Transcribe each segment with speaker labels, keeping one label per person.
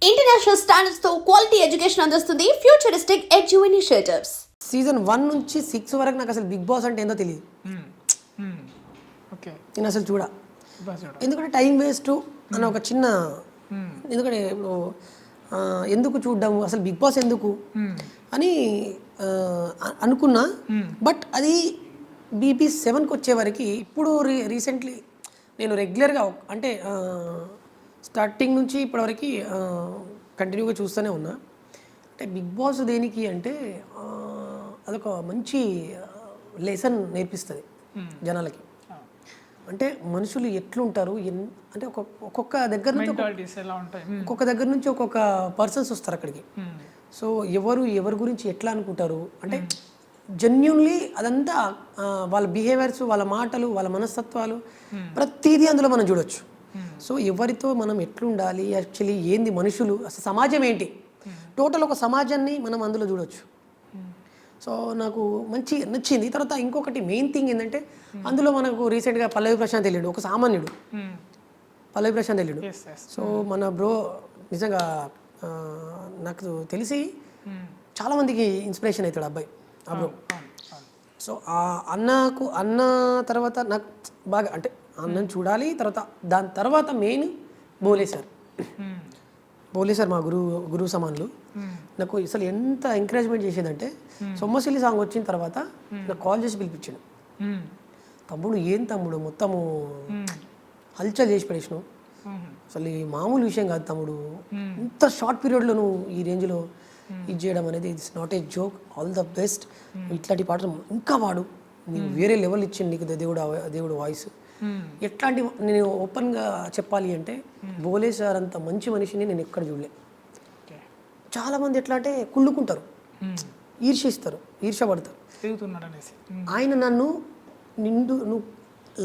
Speaker 1: International standards తో quality education అందిస్తుంది futuristic edu initiatives.
Speaker 2: Season 1 నుంచి 6 వరకు నాకు అసలు బిగ్ బాస్ అంటే ఏందో తెలియదు.
Speaker 3: ఓకే.
Speaker 2: నేను అసలు ఎందుకంటే టైం వేస్ట్ అన్న ఒక చిన్న ఎందుకంటే ఇప్పుడు ఎందుకు చూడడం అసలు బిగ్ బాస్ ఎందుకు అని అనుకున్నా. బట్ అది బీపీ 7కి వచ్చే వరకు ఇప్పుడు రీసెంట్లీ నేను రెగ్యులర్గా అంటే స్టార్టింగ్ నుంచి ఇప్పటివరకు కంటిన్యూగా చూస్తూనే ఉన్నా. అంటే బిగ్ బాస్ దేనికి అంటే అదొక మంచి లెసన్ నేర్పిస్తుంది జనాలకి. అంటే మనుషులు ఎట్లుంటారు అంటే ఒక్కొక్క దగ్గర నుంచి ఒక్కొక్క దగ్గర నుంచి ఒక్కొక్క పర్సన్స్ వస్తారు అక్కడికి. సో ఎవరి గురించి ఎట్లా అనుకుంటారు అంటే జెన్యున్లీ అదంతా వాళ్ళ బిహేవియర్స్, వాళ్ళ మాటలు, వాళ్ళ మనస్తత్వాలు ప్రతిదీ అందులో మనం చూడొచ్చు. సో ఎవరితో మనం ఎట్లుండాలి, యాక్చువల్లీ ఏంది మనుషులు, అసలు సమాజం ఏంటి, టోటల్ ఒక సమాజాన్ని మనం అందులో చూడొచ్చు. సో నాకు మంచి నచ్చింది. తర్వాత ఇంకొకటి మెయిన్ థింగ్ ఏంటంటే అందులో మనకు రీసెంట్గా పల్లవి ప్రశాంత్ వెళ్ళాడు, ఒక సామాన్యుడు పల్లవి ప్రశాంత్ వెళ్ళాడు. సో మన బ్రో నిజంగా నాకు తెలిసి చాలామందికి ఇన్స్పిరేషన్ అవుతాడు అబ్బాయి, ఆ బ్రో. సో ఆ అన్న తర్వాత నాకు బాగా అంటే అన్నను చూడాలి. తర్వాత దాని తర్వాత మెయిన్ బోలే సార్ మా గురువు సమానులు. నాకు అసలు ఎంత ఎంకరేజ్మెంట్ చేసేదంటే సొమ్మసిల్లి సాంగ్ వచ్చిన తర్వాత నాకు కాల్ చేసి పిలిపించాడు. తమ్ముడు ఏం తమ్ముడు మొత్తము హల్చల్ చేసి పడేసినావు, అసలు ఈ మామూలు విషయం కాదు తమ్ముడు, ఇంత షార్ట్ పీరియడ్లో నువ్వు ఈ రేంజ్లో ఇది చేయడం అనేది it's not a joke, all the best. ఇట్లాంటి పాటలు ఇంకా వాడు, నీకు వేరే లెవెల్ ఇచ్చింది నీకు దేవుడు వాయిస్. ఎట్లాంటి నేను ఓపెన్గా చెప్పాలి అంటే బోలే సార్ అంత మంచి మనిషిని నేను ఎక్కడ చూడలే. చాలామంది ఎట్లా అంటే కుళ్ళుకుంటారు, ఈర్షపడతారు. ఆయన నన్ను నువ్వు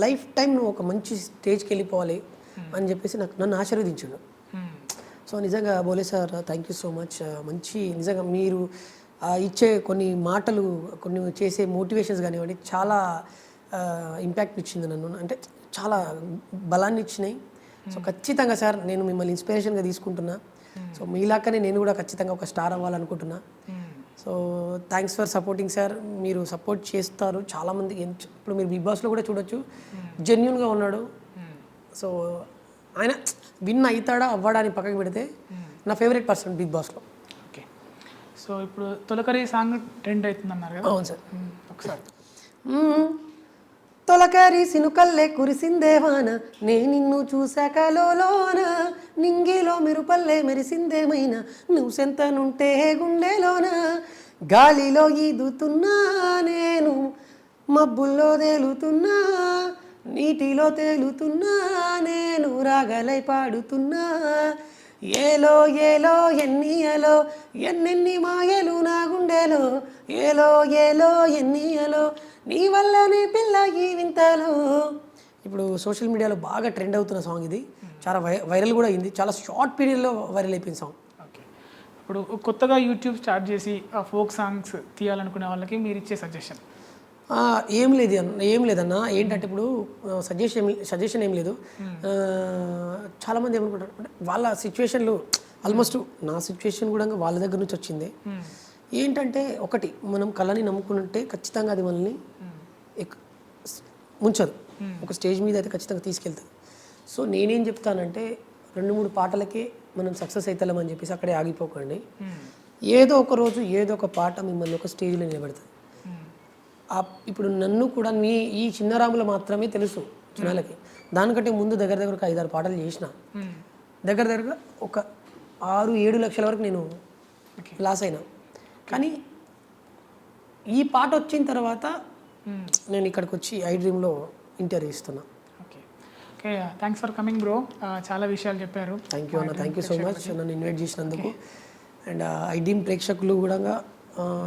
Speaker 2: లైఫ్ టైం నువ్వు ఒక మంచి స్టేజ్కి వెళ్ళిపోవాలి అని చెప్పేసి నన్ను ఆశీర్వదించాడు. సో నిజంగా బోలే sir thank you so much. మంచి నిజంగా మీరు ఇచ్చే కొన్ని మాటలు, కొన్ని చేసే మోటివేషన్స్ కానివ్వండి, చాలా ఇంపాక్ట్ ఇచ్చింది నన్ను, అంటే చాలా బలాన్ని ఇచ్చినాయి. సో ఖచ్చితంగా సార్ నేను మిమ్మల్ని ఇన్స్పిరేషన్గా తీసుకుంటున్నా. సో మీలాకనే నేను కూడా ఖచ్చితంగా ఒక స్టార్ అవ్వాలనుకుంటున్నా. So thanks for supporting sir. మీరు సపోర్ట్ చేస్తారు చాలామంది. ఇప్పుడు మీరు బిగ్ బాస్లో కూడా చూడొచ్చు, జెన్యున్గా ఉన్నాడు. సో ఆయన విన్ అవుతాడా అవ్వడానికి పక్కకి పెడితే నా ఫేవరెట్ పర్సన్ బిగ్ బాస్లో.
Speaker 3: ఓకే. సో ఇప్పుడు తొలకరి సాంగ్ ట్రెండ్ అవుతుంది అన్నారు కదా.
Speaker 2: అవును సార్.
Speaker 3: ఒకసారి
Speaker 2: తొలకరి సినుకల్లే కురిసిందేవాన, నే నిన్ను చూశాక లోన, నింగిలో మెరుపల్లే మెరిసిందేమైనా, నువ్వు సెంతనుంటే గుండెలోన, గాలిలో ఈదుతున్నా నేను, మబ్బుల్లో తేలుతున్నా, నీటిలో తేలుతున్నా నేను, రాగలై పాడుతున్నా, ఏలో ఏలో ఎన్నియలో ఎన్నెన్ని మాయలు నా గుండెలో, ఏలో ఏలో ఎన్నియలో నీ వల్లనే పిల్ల ఈ వింతలు. ఇప్పుడు సోషల్ మీడియాలో బాగా ట్రెండ్ అవుతున్న సాంగ్ ఇది. చాలా వైరల్ కూడా అయింది, చాలా షార్ట్ పీరియడ్లో వైరల్ అయిపోయింది సాంగ్.
Speaker 3: ఓకే. ఇప్పుడు కొత్తగా యూట్యూబ్ స్టార్ట్ చేసి ఆ ఫోక్ సాంగ్స్ తీయాలనుకునే వాళ్ళకి మీరు ఇచ్చే సజెషన్?
Speaker 2: ఏం లేదన్న. ఏంటంటే ఇప్పుడు సజెషన్ ఏం లేదు. చాలామంది ఏమనుకుంటారు అంటే వాళ్ళ సిచ్యువేషన్లు ఆల్మోస్ట్ నా సిచ్యువేషన్ కూడా వాళ్ళ దగ్గర నుంచి వచ్చింది. ఏంటంటే ఒకటి, మనం కళని నమ్ముకుంటే ఖచ్చితంగా అది మనల్ని ముంచదు, ఒక స్టేజ్ మీద అయితే ఖచ్చితంగా తీసుకెళ్తుంది. సో నేనేం చెప్తానంటే 2-3 పాటలకే మనం సక్సెస్ అవుతామని చెప్పేసి అక్కడే ఆగిపోకండి. ఏదో ఒక రోజు ఏదో ఒక పాట మిమ్మల్ని ఒక స్టేజ్లో నిలబెడుతుంది. ఇప్పుడు నన్ను కూడా ఈ చిన్నరాములు మాత్రమే తెలుసు జనాలకి. దానికంటే ముందు దగ్గర ఒక 5-6 పాటలు చేసిన, దగ్గరగా ఒక 6-7 లక్షల వరకు నేను లాస్ అయినా. కానీ ఈ పాట వచ్చిన తర్వాత నేను ఇక్కడికి వచ్చి ఐ డ్రీమ్లో ఇంటర్వ్యూ ఇస్తున్నా.
Speaker 3: Okay. Okay, thanks for coming bro. చాలా విషయాలు చెప్పారు.
Speaker 2: థ్యాంక్ యూ అన్న, థ్యాంక్ యూ సో మచ్ నన్ను ఇన్వైట్ చేసినందుకు. అండ్ ఐ డ్రీమ్ ప్రేక్షకులు కూడా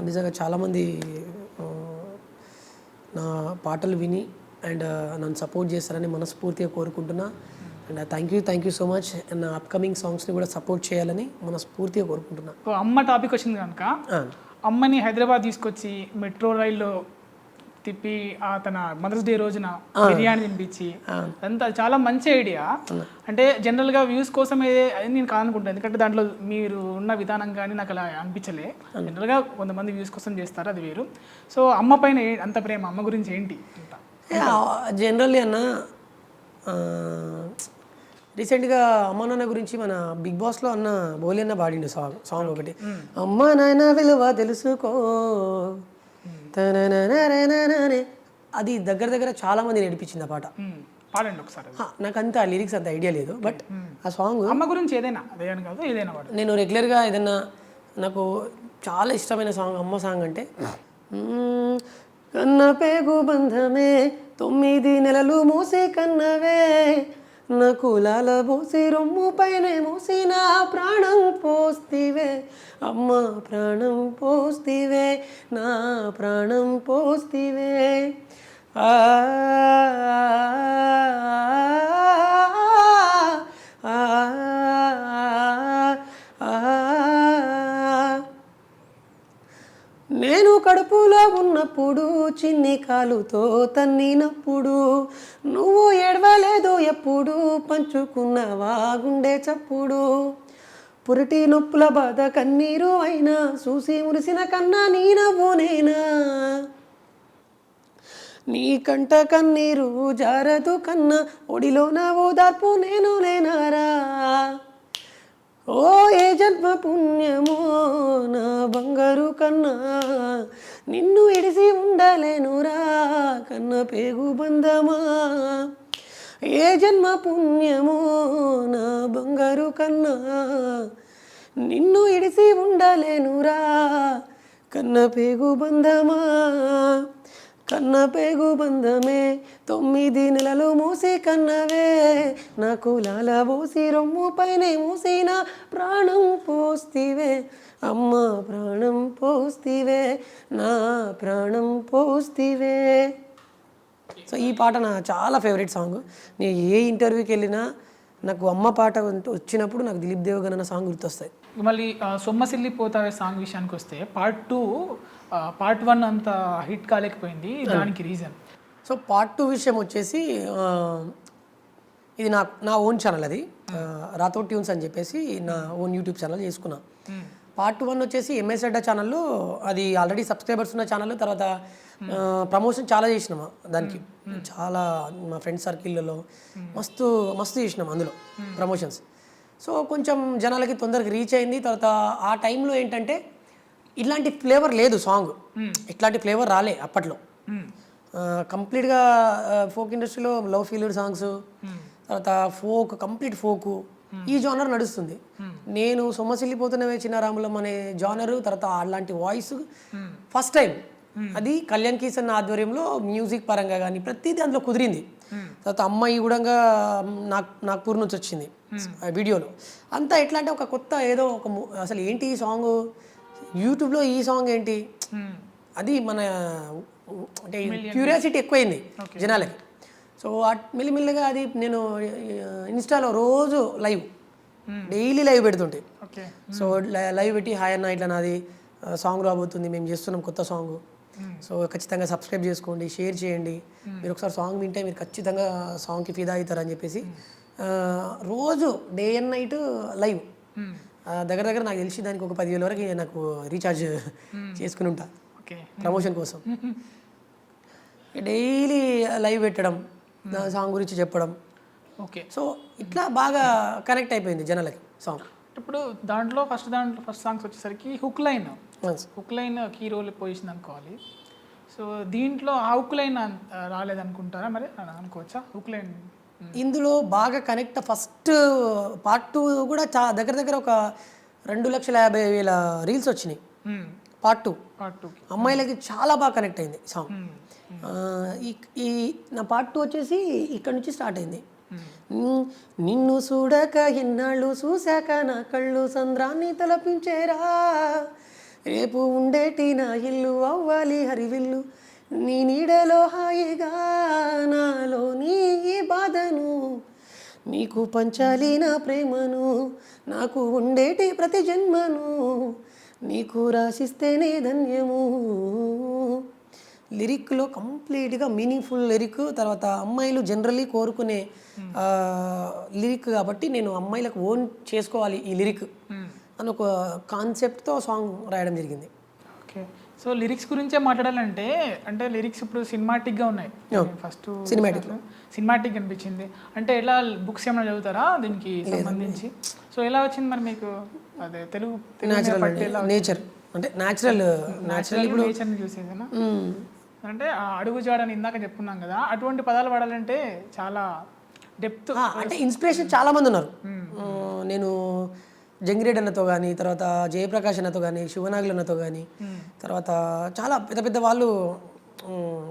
Speaker 2: నిజంగా చాలామంది నా పాటలు విని అండ్ నన్ను సపోర్ట్ చేస్తారని మనస్ఫూర్తిగా కోరుకుంటున్నా. And thank you so much. నా అప్కమింగ్ సాంగ్స్ని కూడా సపోర్ట్ చేయాలని మనస్ఫూర్తిగా కోరుకుంటున్నా.
Speaker 3: అమ్మ టాపిక్ వచ్చింది కనుక, అమ్మని హైదరాబాద్ తీసుకొచ్చి మెట్రో రైల్లో తిప్పి తన మదర్స్ డే రోజున బిర్యానీ తినిపించి అంతా చాలా మంచి ఐడియా. అంటే జనరల్గా వ్యూస్ కోసమే అది నేను కాదనుకుంటాను, ఎందుకంటే దాంట్లో మీరు ఉన్న విధానం కానీ నాకు అలా అనిపించలే. జనరల్గా కొంతమంది వ్యూస్ కోసం చేస్తారు, అది వేరు. సో అమ్మ పైన అంత ప్రేమ, అమ్మ గురించి ఏంటి అంత?
Speaker 2: జనరల్లీ అన్న రీసెంట్గా అమ్మ నాన్న గురించి మన బిగ్ బాస్లో అన్న బోలి అన్న పాడిండు సాంగ్ ఒకటి, అమ్మ నాన్న విలువ తెలుసుకో తనననననననే. అది దగ్గర దగ్గర చాలా మంది నేర్పించింది ఆ పాట.
Speaker 3: పాడండి ఒకసారి.
Speaker 2: నాకు అంత లిరిక్స్ అంత ఐడియా లేదు, బట్ ఆ సాంగ్
Speaker 3: అమ్మ గురించి ఏదైనా, అదే అని కాదు ఏదైనా పాడు.
Speaker 2: నేను రెగ్యులర్గా ఏదైనా నాకు చాలా ఇష్టమైన సాంగ్ అమ్మ సాంగ్ అంటే, కన్న పేగు బంధమే 9 నెలలు మోసే కన్నవే, నాకు లాల పోసి రొమ్ము పైన మోసిన ప్రాణం పోస్తివే, అమ్మ ప్రాణం పోస్తివే, నా ప్రాణం పోస్తివే. ఆ నేను కడుపులో ఉన్నప్పుడు చిన్ని కాలుతో తన్నినప్పుడు నువ్వు ఏడవలేదు ఎప్పుడు, పంచుకున్నవా గుండె చప్పుడు, పురిటి నొప్పుల బాధ కన్నీరు అయినా చూసి మురిసిన కన్నా నీ నవ్వునేనా, నీ కంట కన్నీరు జారదు కన్నా ఒడిలో నా ఓదార్పు నేను లేనారా, ఓ ఏ జన్మ పుణ్యమో నా బంగారు కన్నా నిన్ను ఇడిసి ఉండలేనురా కన్న పేగు బంధమా, ఏ జన్మ పుణ్యమో నా బంగారు కన్నా నిన్ను ఇడిసి ఉండలేనురా కన్న పేగు బంధమా, కన్న పేగు బంధమే 9 నెలలు మోసి కన్నవే, నాకు లాల పోసి రొమ్ము పైన మూసిన ప్రాణం పోస్తివే, అమ్మ ప్రాణం పోస్తివే, నా ప్రాణం పోస్తివే. సో ఈ పాట నా చాలా ఫేవరెట్ సాంగ్. నేను ఏ ఇంటర్వ్యూకి వెళ్ళినా నాకు అమ్మ పాట వచ్చినప్పుడు నాకు దిలీప్ దేవగన్ అన్న సాంగ్ గుర్తొస్తాయి.
Speaker 3: మళ్ళీ సొమ్మసిల్లి పోతావే సాంగ్ విషయానికి వస్తే పార్ట్ 1 అంత హిట్ కాలేకపోయింది, దానికి రీజన్?
Speaker 2: సో పార్ట్ 2 విషయం వచ్చేసి ఇది నా ఓన్ ఛానల్, అది రాతో ట్యూన్స్ అని చెప్పేసి నా ఓన్ యూట్యూబ్ ఛానల్ చేసుకున్నా. పార్ట్ 1 వచ్చేసి ఎంఎస్ అడ్డా ఛానల్లో, అది ఆల్రెడీ సబ్స్క్రైబర్స్ ఉన్న ఛానల్. తర్వాత ప్రమోషన్ చాలా చేసినాం దానికి, చాలా మా ఫ్రెండ్ సర్కిల్లో మస్తు మస్తు చేసినాం అందులో ప్రమోషన్స్. సో కొంచెం జనాలకి తొందరగా రీచ్ అయింది. తర్వాత ఆ టైంలో ఏంటంటే ఇట్లాంటి ఫ్లేవర్ లేదు సాంగ్, ఇట్లాంటి ఫ్లేవర్ రాలే అప్పట్లో. కంప్లీట్గా ఫోక్ ఇండస్ట్రీలో లవ్ ఫీల్డ్ సాంగ్స్, తర్వాత ఫోక్, కంప్లీట్ ఫోకు, ఈ జానర్ నడుస్తుంది. నేను సొమ్మసిల్లిపోతున్నవే చిన్నారాములం అనే జానరు, తర్వాత అలాంటి వాయిస్ ఫస్ట్ టైం అది కళ్యాణ్ కిషన్ ఆధ్వర్యంలో మ్యూజిక్ పరంగా కానీ ప్రతిదీ అందులో కుదిరింది. తర్వాత అమ్మాయి కూడా నాగ్పూర్ నుంచి వచ్చింది వీడియోలో. అంతా ఎట్లా అంటే ఒక కొత్త ఏదో ఒక అసలు ఏంటి ఈ సాంగ్, యూట్యూబ్లో ఈ సాంగ్ ఏంటి, అది మన అంటే క్యూరియాసిటీ ఎక్కువైంది జనాలకి. సో మెల్లిమెల్లిగా అది నేను ఇన్స్టాలో రోజు డైలీ లైవ్ పెడుతుంటే, సో లైవ్ పెట్టి హాయ్ అన్న ఇట్లా నాది సాంగ్ రాబోతుంది, మేము చేస్తున్నాం కొత్త సాంగ్, సో ఖచ్చితంగా సబ్స్క్రైబ్ చేసుకోండి, షేర్ చేయండి, మీరు ఒకసారి సాంగ్ వింటే మీరు ఖచ్చితంగా సాంగ్కి ఫిదా అవుతారని చెప్పేసి రోజు డే అండ్ నైట్ లైవ్ దగ్గర దగ్గర నాకు తెలిసి దానికి ఒక 10,000 వరకు నాకు రీఛార్జ్ చేసుకుని ఉంటా ప్రమోషన్ కోసం. డైలీ లైవ్ పెట్టడం, నా సాంగ్ గురించి చెప్పడం.
Speaker 3: ఓకే,
Speaker 2: సో ఇట్లా బాగా కనెక్ట్ అయిపోయింది జనాలకి సాంగ్.
Speaker 3: ఇప్పుడు ఫస్ట్ సాంగ్స్ వచ్చేసరికి హుక్ లైన్ కీ రోల్ పోయింది అనుకోవాలి. సో దీంట్లో ఆ హుక్ లైన్ రాలేదనుకుంటారా, మరి అనుకోవచ్చా? హుక్ లైన్
Speaker 2: ఇందులో బాగా కనెక్ట్, ఫస్ట్ పార్ట్ 2 కూడా దగ్గర దగ్గర ఒక 2,50,000 రీల్స్ వచ్చినాయి. పార్ట్ 2 అమ్మాయిలకి చాలా బాగా కనెక్ట్ అయింది సాంగ్. ఈ నా పార్ట్ 2 వచ్చేసి ఇక్కడ నుంచి స్టార్ట్ అయింది. నిన్ను చూడక ఎన్నాళ్ళు చూశాక నా కళ్ళు సంద్రాన్ని తలపించేరా, రేపు ఉండేటి నా ఇల్లు అవ్వాలి హరివిల్లు, నీ నీడలో హాయిగా నాలో నీ బాధను, నీకు పంచాలి నా ప్రేమను, నాకు ఉండేటి ప్రతి జన్మను, నీకు రాసిస్తేనే ధన్యము, లిరిక్లో కంప్లీట్గా మీనింగ్ఫుల్ లిరిక్, తర్వాత అమ్మాయిలు జనరల్లీ కోరుకునే లిరిక్ కాబట్టి నేను అమ్మాయిలకు ఓన్ చేసుకోవాలి ఈ లిరిక్ అని ఒక కాన్సెప్ట్తో సాంగ్ రాయడం జరిగింది.
Speaker 3: ఓకే. సో లిరిక్స్ గురించే మాట్లాడాలంటే అంటే లిరిక్స్ ఇప్పుడు సినిమాటిక్గా ఉన్నాయి. ఫస్ట్ సినిమాటిక్ అనిపించింది. అంటే ఎలా బుక్స్ ఏమైనా చదువుతారా దీనికి సంబంధించి? సో ఎలా వచ్చింది మరి మీకు అదే తెలుగు
Speaker 2: నేచర్ అంటే
Speaker 3: నేచర్ని చూసేదేనా? అంటే ఆ అడుగు జాడని ఇందాక చెప్పుకున్నాం కదా, అటువంటి పదాలు వాడాలంటే చాలా డెప్త్
Speaker 2: అంటే ఇన్స్పిరేషన్ చాలా మంది ఉన్నారు. నేను జంగిరెడ్డి అన్నతో కానీ, తర్వాత జయప్రకాష్ అన్నతో కానీ, శివనాగులు అన్నతో కానీ, తర్వాత చాలా పెద్ద పెద్ద వాళ్ళు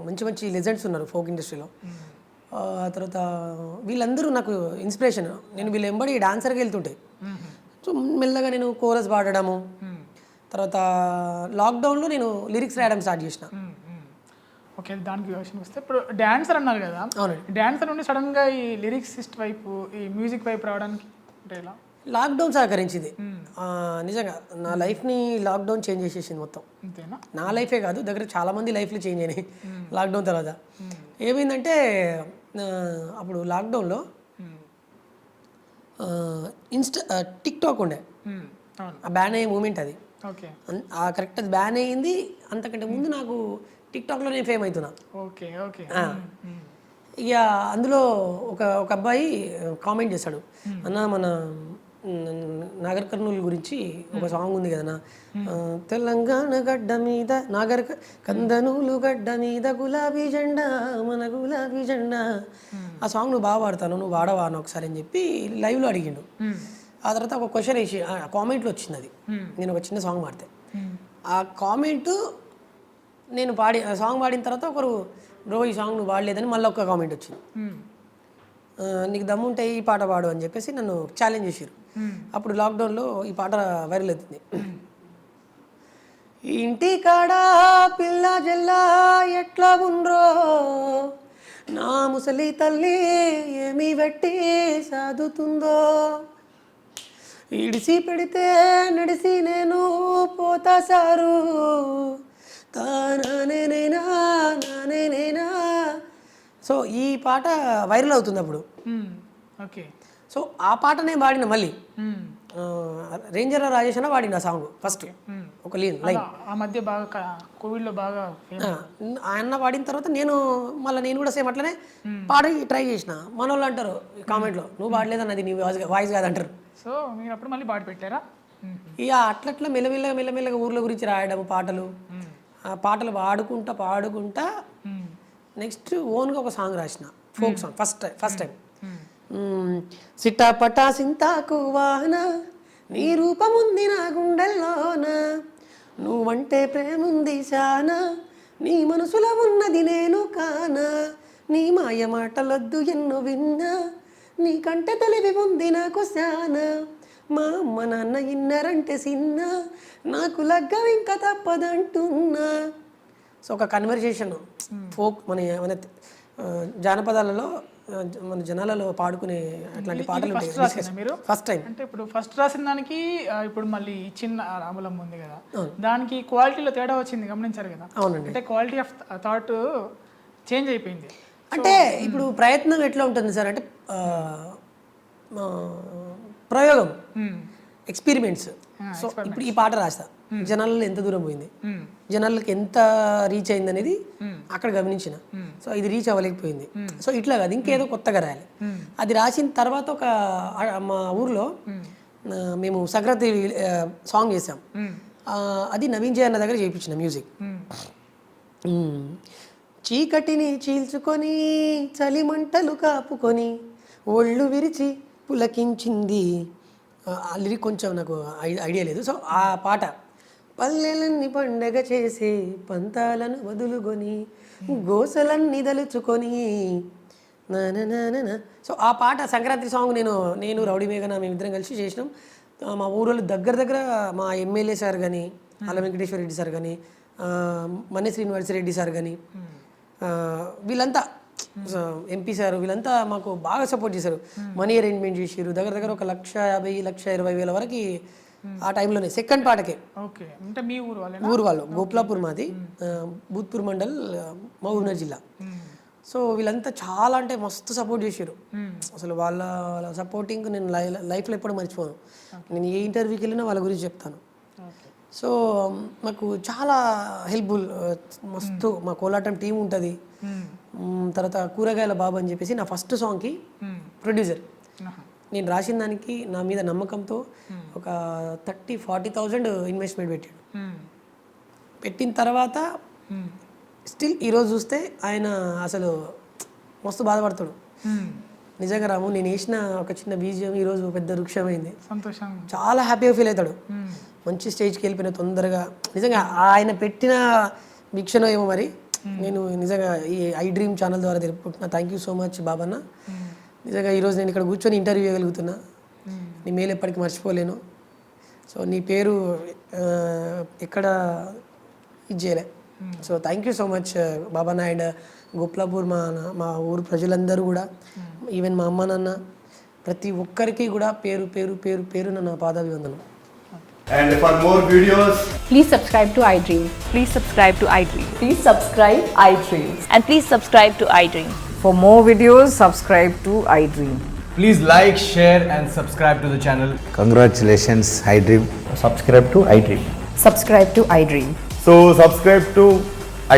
Speaker 2: మంచి మంచి లెజెండ్స్ ఉన్నారు ఫోక్ ఇండస్ట్రీలో. తర్వాత వీళ్ళందరూ నాకు ఇన్స్పిరేషన్. నేను వీళ్ళు ఎంబడి డాన్సర్కి వెళ్తుంటే సో మెల్లగా నేను కోరస్ పాడడము, తర్వాత లాక్డౌన్లో నేను లిరిక్స్ రాయడం స్టార్ట్ చేసిన.
Speaker 3: ఓకే, దానికి విషయం వస్తే ఇప్పుడు డాన్సర్ అన్నారు కదా, డాన్సర్ నుండి సడన్గా ఈ లిరిక్సిస్ట్ వైపు ఈ మ్యూజిక్ వైపు రావడానికి అంటే ఎలా?
Speaker 2: లాక్డౌన్ సహకరించింది నిజంగా. నా లైఫ్ని లాక్డౌన్ చేంజ్ చేసేసింది మొత్తం.
Speaker 3: అంతేనా? నా
Speaker 2: లైఫే కాదు, దగ్గర చాలామంది లైఫ్లు చేంజ్ అయినాయి లాక్డౌన్ తర్వాత. ఏమైందంటే అప్పుడు లాక్డౌన్లో టిక్ టాక్ ఉండే, ఆ బ్యాన్ అయ్యే మూమెంట్ అది.
Speaker 3: ఓకే,
Speaker 2: కరెక్ట్ అది బ్యాన్ అయ్యింది. అంతకంటే ముందు నాకు టిక్ టాక్లో నేను ఫేమ్ అవుతున్నా.
Speaker 3: Okay okay.
Speaker 2: ఇక అందులో ఒక అబ్బాయి కామెంట్ చేశాడు, అన్న మన నాగర్ కర్నూలు గురించి ఒక సాంగ్ ఉంది కదనా, తెలంగాణ గడ్డ మీద కందనూలు గడ్డ మీద గులాబీ జెండా మన గులాబీ జెండా, ఆ సాంగ్ నువ్వు బాగా పాడతాను, నువ్వు వాడవా అని ఒకసారి అని చెప్పి లైవ్లో అడిగిండు. ఆ తర్వాత ఒక క్వశ్చన్ వేసి కామెంట్లో వచ్చింది అది, నేను ఒక చిన్న సాంగ్ పాడితే ఆ కామెంటు నేను సాంగ్ పాడిన తర్వాత ఒకరు బ్రో ఈ సాంగ్ నువ్వు పాడలేదని మళ్ళీ ఒక కామెంట్ వచ్చింది, నీకు దమ్ముంటే ఈ పాట పాడు అని చెప్పేసి నన్ను ఛాలెంజ్ చేశారు. అప్పుడు లాక్డౌన్లో ఈ పాట వైరల్ అవుతుంది. ఇంటి కాడ పిల్ల జల్లా ఎట్లా ఉండ్రో, నా ముసలి తల్లి ఏమి పెట్టి సాదుతుందో, ఇడిసి పెడితే నడిసి నేను పోతా సారు, తానేనా నానేనా. సో ఈ పాట వైరల్ అవుతుంది అప్పుడు.
Speaker 3: ఓకే.
Speaker 2: సో ఆ పాటనే పాడిన మళ్ళీ రేంజర్ రాజేష్ అన్న వాడిన సాంగ్ ఫస్ట్ ఒక లైన్.
Speaker 3: ఆ మధ్య బాగా కోవిడ్లో బాగా
Speaker 2: ఆయన పాడిన తర్వాత నేను కూడా సేమ్ అట్లనే పాడి ట్రై చేసిన. మన వాళ్ళు అంటారు కామెంట్లో, నువ్వు పాడలేదన్నది నీ వాయిస్ కాదంటారు.
Speaker 3: సో మీరు అప్పుడు మళ్ళీ పాడి పెట్టారా?
Speaker 2: ఇక అట్లట్లా మెల్లమెల్లగా ఊర్ల గురించి రాయడం పాటలు, ఆ పాటలు పాడుకుంటా నెక్స్ట్ ఓన్గా ఒక సాంగ్ రాసిన, ఫోక్ సాంగ్ ఫస్ట్ టైం. సిట్టాపటా సింతాకు వాన నీ రూపముంది నా గుండెల్లోన, నువ్వంటే ప్రేముంది శానా నీ మనసులో ఉన్నది నేను కానా, నీ మాయ మాటలొద్దు ఎన్నో విన్నా నీ కంటే తెలివి ఉంది నాకు శానా, మా అమ్మ నాన్న ఇన్నరంటే సిన్న నాకు లగ్గం ఇంకా తప్పదంటున్నా. సో ఒక కన్వర్జేషన్ ఫోక్ మన జానపదాలలో మన జనాలలో పాడుకునే అట్లాంటి పాటలు
Speaker 3: మీరు
Speaker 2: ఫస్ట్ టైం.
Speaker 3: అంటే ఇప్పుడు ఫస్ట్ రాసిన దానికి ఇప్పుడు మళ్ళీ చిన్న రాములం ఉంది కదా, దానికి క్వాలిటీలో తేడా వచ్చింది గమనించారు కదా?
Speaker 2: అవునండి.
Speaker 3: అంటే క్వాలిటీ ఆఫ్ థాట్ చేంజ్ అయిపోయింది.
Speaker 2: అంటే ఇప్పుడు ప్రయత్నం ఎట్లా ఉంటుంది సార్ అంటే ప్రయోగం, ఎక్స్పెరిమెంట్స్. సో ఇప్పుడు ఈ పాట రాస్తా, జనాలలో ఎంత దూరం పోయింది, జనాలకి ఎంత రీచ్ అయింది అనేది అక్కడ గమనించిన. సో ఇది రీచ్ అవ్వలేకపోయింది, సో ఇట్లా కాదు ఇంకేదో కొత్తగా రాయాలి. అది రాసిన తర్వాత మా ఊర్లో మేము సంక్రాంతి సాంగ్ చేసాం, అది నవీన్ జయ అన్న దగ్గర చేయించిన మ్యూజిక్. చీకటిని చీల్చుకొని చలిమంటలు కాపుకొని ఒళ్ళు విరిచి పులకించింది, ఆ లిరిక్ కొంచెం నాకు ఐడియా లేదు. సో ఆ పాట పల్లెలన్నీ పండగ చేసి పంతాలను వదులుకొని గోసలన్నీ దలుచుకొని నానా. సో ఆ పాట సంక్రాంతి సాంగ్ నేను రౌడీ మేఘన మేమిద్దరం కలిసి చేసినాం. మా ఊరోళ్ళు దగ్గర మా ఎమ్మెల్యే సార్ కానీ, అల్ల వెంకటేశ్వర రెడ్డి సార్ కానీ, మన్నే శ్రీనివాసరెడ్డి సార్ కానీ, వీళ్ళంతా ఎంపీ సార్ వీళ్ళంతా మాకు బాగా సపోర్ట్ చేశారు. మనీ అరేంజ్మెంట్ చేసారు, దగ్గర ఒక 1,50,000 1,20,000 వరకు ఆ టైంలోనే సెకండ్ పాటకే.
Speaker 3: ఓకే, అంటే మీ ఊరు వాళ్ళే?
Speaker 2: ఊరు వాళ్ళు గోపులాపూర్ మాది, భూత్పూర్ మండల్, మహబూబ్నగర్ జిల్లా. సో వీళ్ళంతా చాలా అంటే మస్తు సపోర్ట్ చేశారు అసలు. వాళ్ళ సపోర్టింగ్ నేను లైఫ్లో ఎప్పుడు మర్చిపోను. నేను ఏ ఇంటర్వ్యూకి వెళ్ళినా వాళ్ళ గురించి చెప్తాను. సో మాకు చాలా హెల్ప్ఫుల్, మస్తు. మా కోలాటం టీం ఉంటుంది. తర్వాత కూరగాయల బాబు అని చెప్పేసి నా ఫస్ట్ సాంగ్కి ప్రొడ్యూసర్. నేను రాసిన దానికి నా మీద నమ్మకంతో ఒక 30,000-40,000 ఇన్వెస్ట్మెంట్ పెట్టాడు. పెట్టిన తర్వాత స్టిల్ ఈరోజు చూస్తే ఆయన అసలు మస్తు బాధపడతాడు. నిజంగా రాము, నేను వేసిన ఒక చిన్న బీజియం ఈరోజు పెద్ద వృక్షమైంది.
Speaker 3: సంతోషం,
Speaker 2: చాలా హ్యాపీగా ఫీల్ అవుతాడు. మంచి స్టేజ్కి వెళ్ళిపోయిన తొందరగా. నిజంగా ఆయన పెట్టిన వీక్షణ ఏమో మరి. నేను నిజంగా ఈ ఐ డ్రీమ్ ఛానల్ ద్వారా తెలుపుకుంటున్నా. Thank you so much Babanna. నిజంగా ఈరోజు నేను ఇక్కడ కూర్చొని ఇంటర్వ్యూ చేయగలుగుతున్నా. నీ మేలు ఎప్పటికీ మర్చిపోలేను. సో నీ పేరు ఎక్కడ ఇది చేయలే. So thank you so much Babanna. And Gopulapur మా ఊరు ప్రజలందరూ కూడా, ఈవెన్ మా అమ్మ నాన్న, ప్రతి ఒక్కరికి కూడా పేరు పేరు పేరు పేరున నా పాదాభివందనం.
Speaker 4: And for more videos,
Speaker 5: Please subscribe to iDream.
Speaker 6: Please subscribe to iDream.
Speaker 5: Please subscribe iDream.
Speaker 6: And please subscribe to iDream.
Speaker 7: For more videos, subscribe to iDream.
Speaker 4: please like, share and subscribe to the channel.
Speaker 8: Congratulations, iDream.
Speaker 4: Subscribe to iDream.
Speaker 7: Subscribe to iDream.
Speaker 4: So subscribe to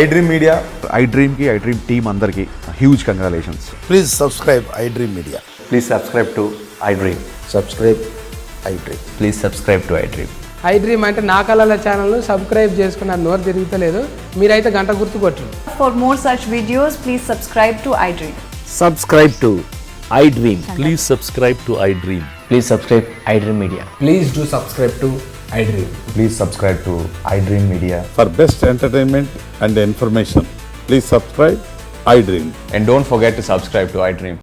Speaker 4: iDream Media.
Speaker 9: iDream ki iDream team andarki huge congratulations.
Speaker 8: Please subscribe iDream Media.
Speaker 9: Please subscribe to iDream.
Speaker 8: Subscribe iDream.
Speaker 9: Please subscribe to iDream.
Speaker 10: iDream అంటే నా కళల channel subscribe చేసుకున్న నోరు తిరుగుతలేదు. మీరైతే గంట గుర్తు కొట్టండి.
Speaker 6: For more such videos, please subscribe to iDream.
Speaker 11: Subscribe to iDream. Please subscribe to iDream.
Speaker 9: Please subscribe iDream Media.
Speaker 4: Please do subscribe to iDream.
Speaker 9: Please subscribe to iDream Media.
Speaker 11: For best entertainment and information, please subscribe iDream.
Speaker 9: And don't forget to subscribe to iDream.